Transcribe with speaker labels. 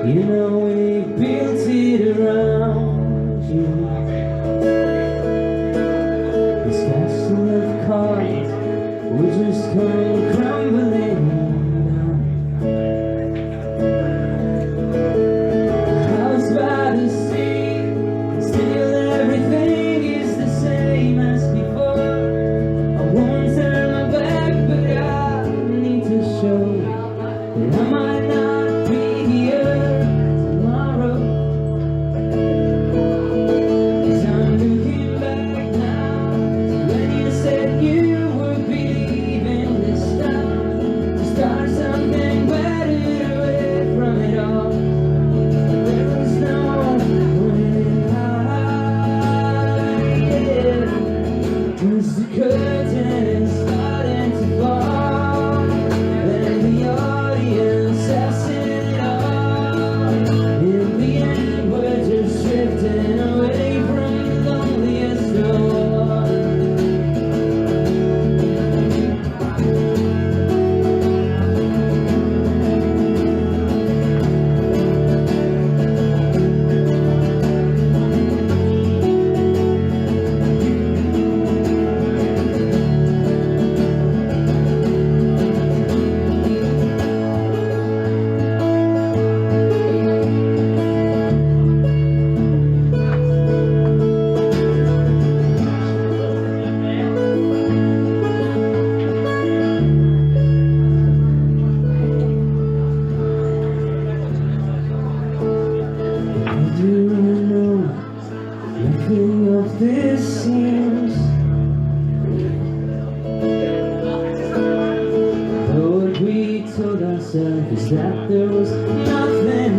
Speaker 1: You know we built it around you. This castle of cards will just come crumbling down. House by the sea, still everything is the same as before. I won't turn my back, but I need to show that I might not be here tomorrow. 'Cause I'm looking back now to when you said you would be leaving this town to start something better away from it all. There was no way out, yeah. 'Cause the curtain is starting to fall, and the audience has seen it all. In the end, we're just drifting away from the loneliest of all. Do I know nothing of this seems? Though what we told ourselves is that there was nothing